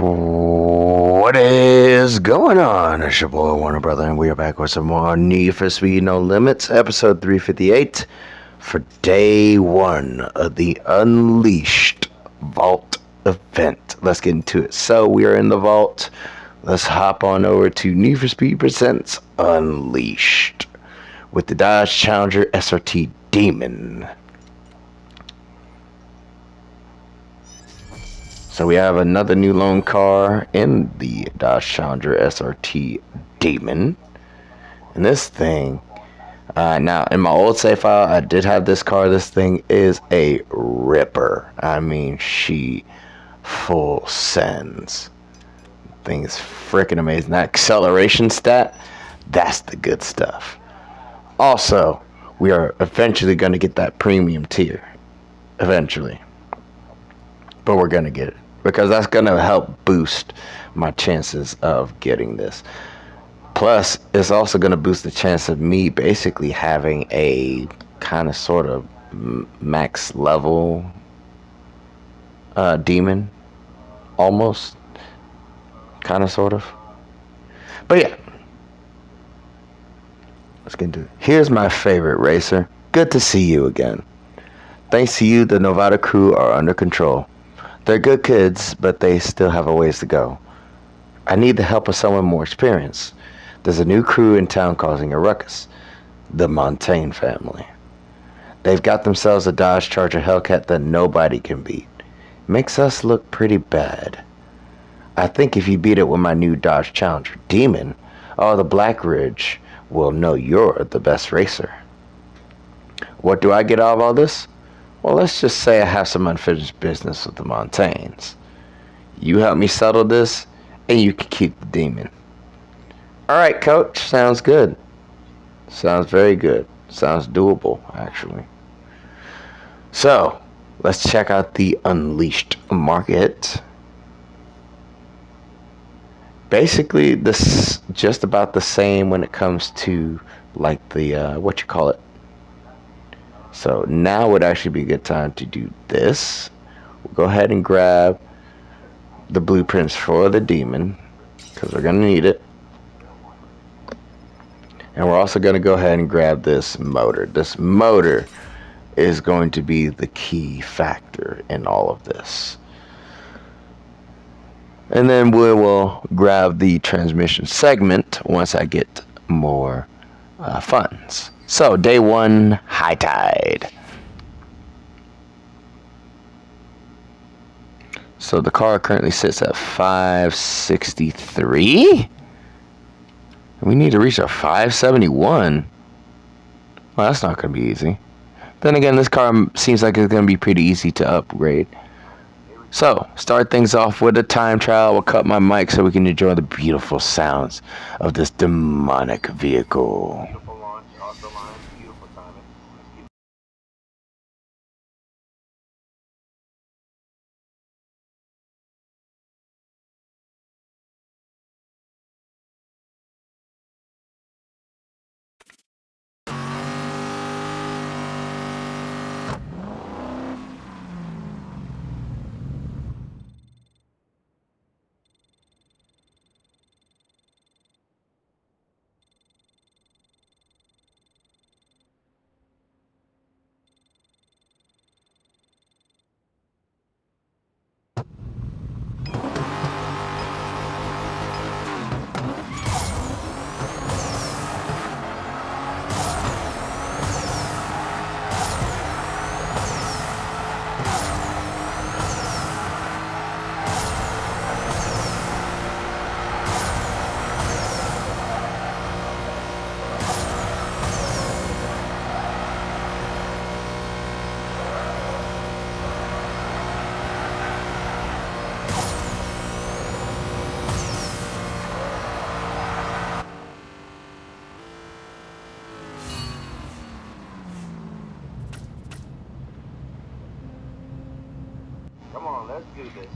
What is going on? It's your boy Warner Brother, and we are back with some more Need for Speed No Limits, episode 358, for day one of the Unleashed Vault event. Let's get into it. So we are in the vault. Let's hop on over to Need for Speed Presents Unleashed with the Dodge Challenger SRT Demon. So we have another new loan car in the Dodge Challenger SRT Demon. And this thing, now in my old save file, I did have this car. This thing is a ripper. I mean, she full sends. Thing is freaking amazing. That acceleration stat, that's the good stuff. Also, we are eventually going to get that premium tier. Eventually. But we're going to get it, because that's going to help boost my chances of getting this. Plus, it's also going to boost the chance of me basically having a kind of sort of max level demon. Almost. Kind of sort of. But yeah. Let's get into it. Here's my favorite racer. Good to see you again. Thanks to you, the Nevada crew are under control. They're good kids, but they still have a ways to go. I need the help of someone more experienced. There's a new crew in town causing a ruckus. The Montaigne family. They've got themselves a Dodge Charger Hellcat that nobody can beat. Makes us look pretty bad. I think if you beat it with my new Dodge Challenger Demon, all the Black Ridge will know you're the best racer. What do I get out of all this? Well, let's just say I have some unfinished business with the Montaignes. You help me settle this, and you can keep the Demon. Alright, coach. Sounds good. Sounds very good. Sounds doable, actually. So, let's check out the Unleashed market. Basically, this just about the same when it comes to, like, the, what you call it. So now would actually be a good time to do this. We'll go ahead and grab the blueprints for the Demon, because we're going to need it. And we're also going to go ahead and grab this motor. This motor is going to be the key factor in all of this. And then we will grab the transmission segment once I get more funds. So, day one, high tide. So the car currently sits at 563. We need to reach a 571. Well, that's not going to be easy. Then again, this car seems like it's going to be pretty easy to upgrade. So, start things off with a time trial. We'll cut my mic so we can enjoy the beautiful sounds of this demonic vehicle.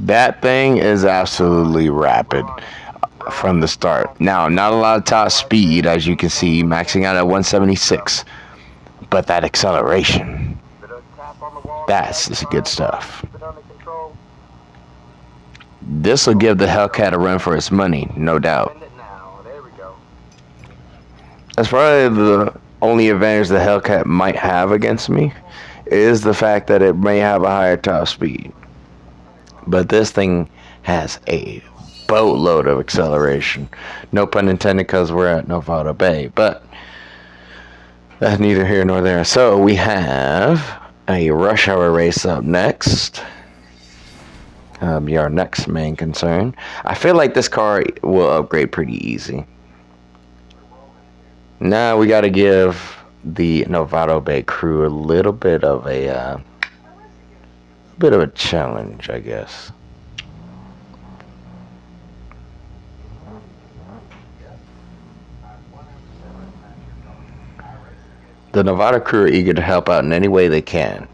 That thing is absolutely rapid from the start. Now, not a lot of top speed, as you can see, maxing out at 176. But that acceleration, that's good stuff. This will give the Hellcat a run for its money, no doubt. That's probably the only advantage the Hellcat might have against me, is the fact that it may have a higher top speed. But this thing has a boatload of acceleration. No pun intended, because we're at Novato Bay. But that's neither here nor there. So we have a rush hour race up next. Be our next main concern. I feel like this car will upgrade pretty easy. Now we got to give the Novato Bay crew a little bit of a challenge, I guess. The Novato crew are eager to help out in any way they can.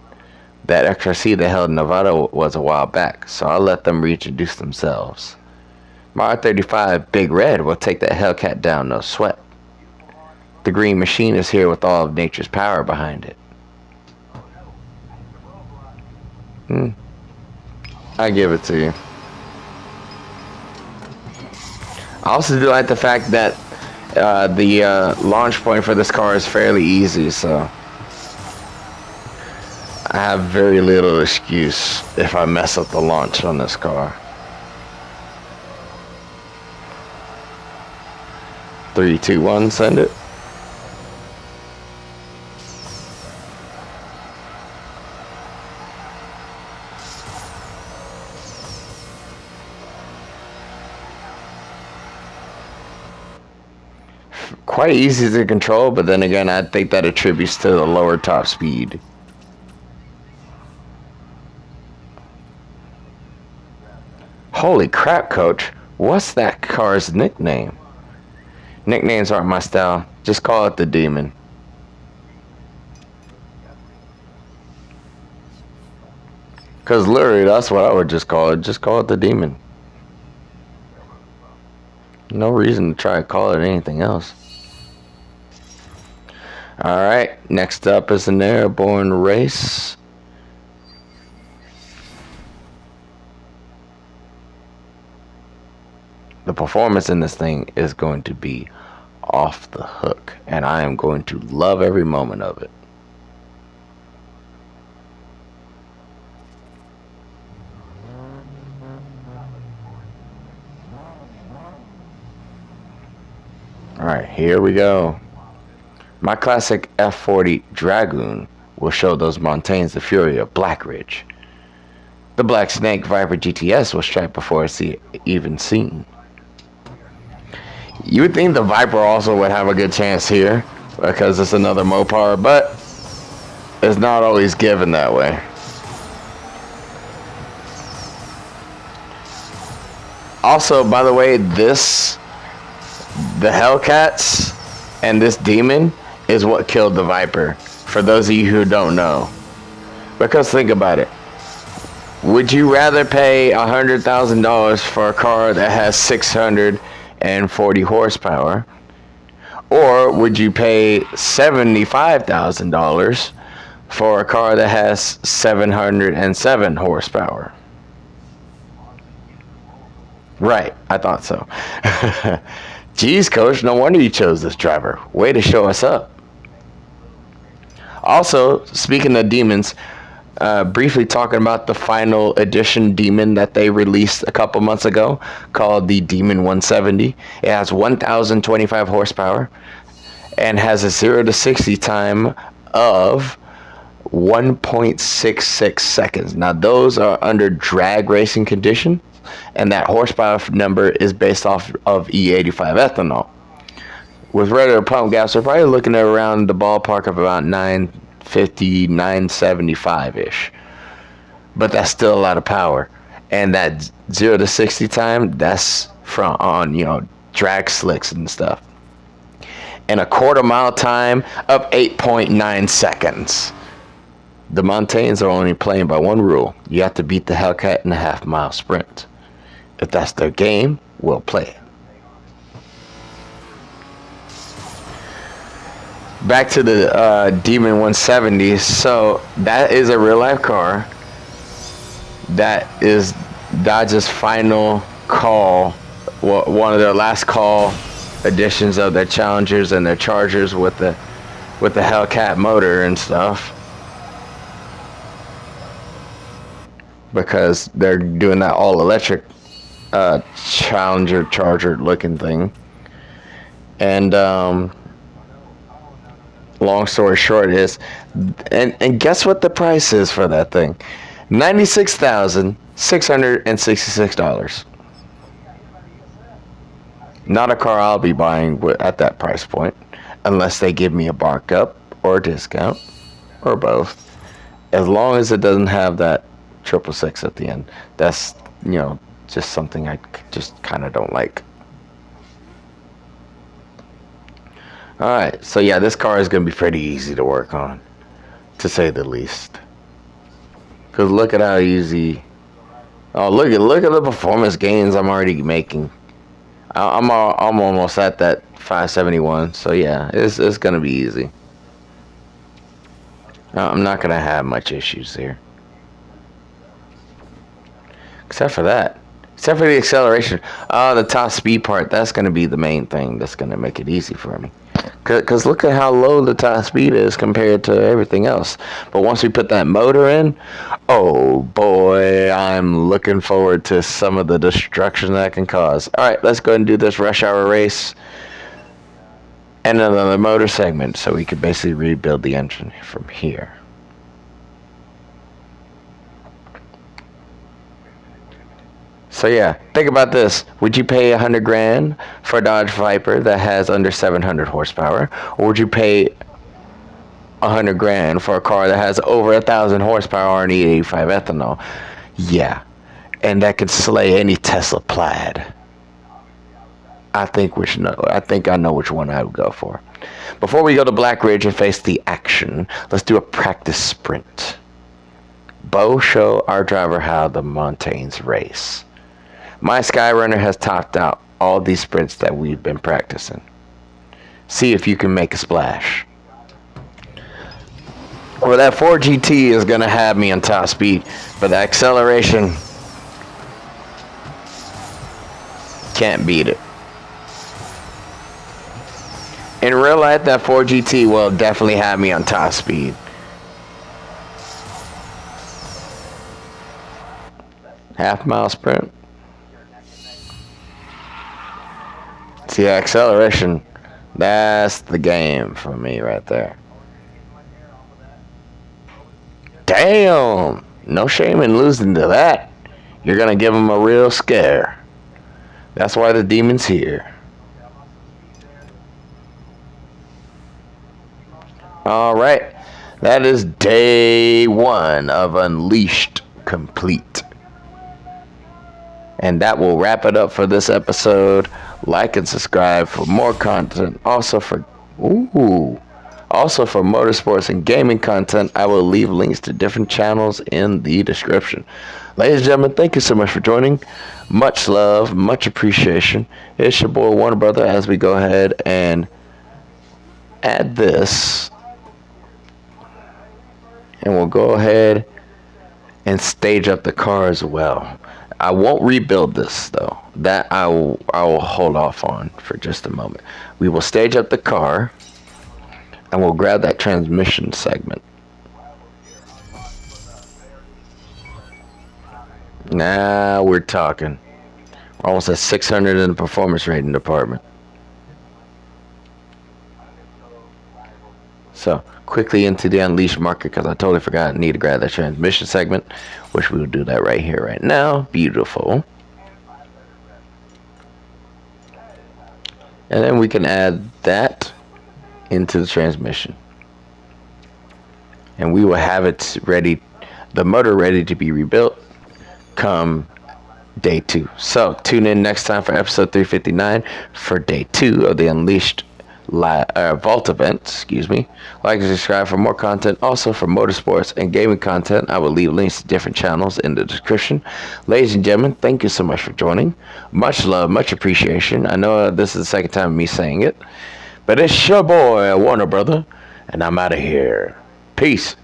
That extra seat they held in Novato was a while back, so I'll let them reintroduce themselves. My R35 Big Red will take that Hellcat down, no sweat. The green machine is here with all of nature's power behind it. I give it to you. I also do like the fact that the launch point for this car is fairly easy, so I have very little excuse if I mess up the launch on this car. 3, 2, 1, send it. Quite easy to control, but then again, I think that attributes to the lower top speed. Holy crap, coach. What's that car's nickname? Nicknames aren't my style. Just call it the Demon. Because literally, that's what I would just call it. Just call it the Demon. No reason to try to call it anything else. Alright, next up is an airborne race. The performance in this thing is going to be off the hook, and I am going to love every moment of it. Alright, here we go. My classic F40 Dragoon will show those Montaignes the fury of Black Ridge. The Black Snake Viper GTS will strike before it's even seen. You would think the Viper also would have a good chance here, because it's another Mopar, but it's not always given that way. Also, by the way, the Hellcats and this Demon is what killed the Viper, for those of you who don't know. Because think about it. Would you rather pay $100,000 for a car that has 640 horsepower, or would you pay $75,000 for a car that has 707 horsepower? Right, I thought so. Geez, coach, no wonder you chose this driver. Way to show us up. Also, speaking of demons, briefly talking about the final edition Demon that they released a couple months ago, called the Demon 170. It has 1,025 horsepower and has a 0 to 60 time of 1.66 seconds. Now, those are under drag racing condition, and that horsepower number is based off of E85 ethanol. With regular pump gas, we're probably looking at around the ballpark of about 950, 975-ish. But that's still a lot of power. And that 0 to 60 time, that's from on, drag slicks and stuff. And a quarter mile time of 8.9 seconds. The Montaignes are only playing by one rule. You have to beat the Hellcat in a half-mile sprint. If that's their game, we'll play it. Back to the Demon 170. So that is a real-life car that is Dodge's final call, one of their last call editions of their Challengers and their Chargers with the Hellcat motor and stuff, because they're doing that all electric Challenger Charger looking thing. And long story short is, and guess what the price is for that thing? $96,666. Not a car I'll be buying at that price point, unless they give me a markup or a discount, or both. As long as it doesn't have that 666 at the end. That's, just something I just kind of don't like. Alright, so yeah, this car is going to be pretty easy to work on, to say the least. Because look at how easy... Oh, look at the performance gains I'm already making. I'm almost at that 571, so yeah, it's going to be easy. I'm not going to have much issues here. Except for that. Except for the acceleration. The top speed part, that's going to be the main thing that's going to make it easy for me. Because look at how low the top speed is compared to everything else. But once we put that motor in, oh boy, I'm looking forward to some of the destruction that can cause. Alright, let's go ahead and do this rush hour race. And another motor segment, so we could basically rebuild the engine from here. So yeah, think about this. Would you pay $100,000 for a Dodge Viper that has under 700 horsepower, or would you pay $100,000 for a car that has over 1,000 horsepower and E85 ethanol? Yeah, and that could slay any Tesla Plaid. I think I know which one I would go for. Before we go to Black Ridge and face the action, let's do a practice sprint. Bo, show our driver how the mountains race. My Skyrunner has topped out all these sprints that we've been practicing. See if you can make a splash. Well, that 4GT is going to have me on top speed, but the acceleration, can't beat it. In real life, that 4GT will definitely have me on top speed. Half-mile sprint. See, acceleration, that's the game for me right there. Damn! No shame in losing to that. You're going to give them a real scare. That's why the demon's here. Alright, that is day 1 of Unleashed complete. And that will wrap it up for this episode. Like and subscribe for more content. Also for motorsports and gaming content, I will leave links to different channels in the description. Ladies and gentlemen, thank you so much for joining. Much love, much appreciation. It's your boy Warner Brother as we go ahead and add this. And we'll go ahead and stage up the car as well. I won't rebuild this though. That I will hold off on for just a moment. We will stage up the car and we'll grab that transmission segment. Now we're talking. We're almost at 600 in the performance rating department. So quickly into the Unleashed market, because I totally forgot I need to grab that transmission segment, which we will do that right here, right now. Beautiful. And then we can add that into the transmission. And we will have it ready, the motor ready to be rebuilt come day 2. So tune in next time for episode 359 for day 2 of the Unleashed Vault event. Like and subscribe for more content. Also for motorsports and gaming content, I will leave links to different channels in the description. Ladies and gentlemen, thank you so much for joining. Much love, much appreciation. I know this is the second time of me saying it, but it's your boy Warner Brother, and I'm out of here. Peace.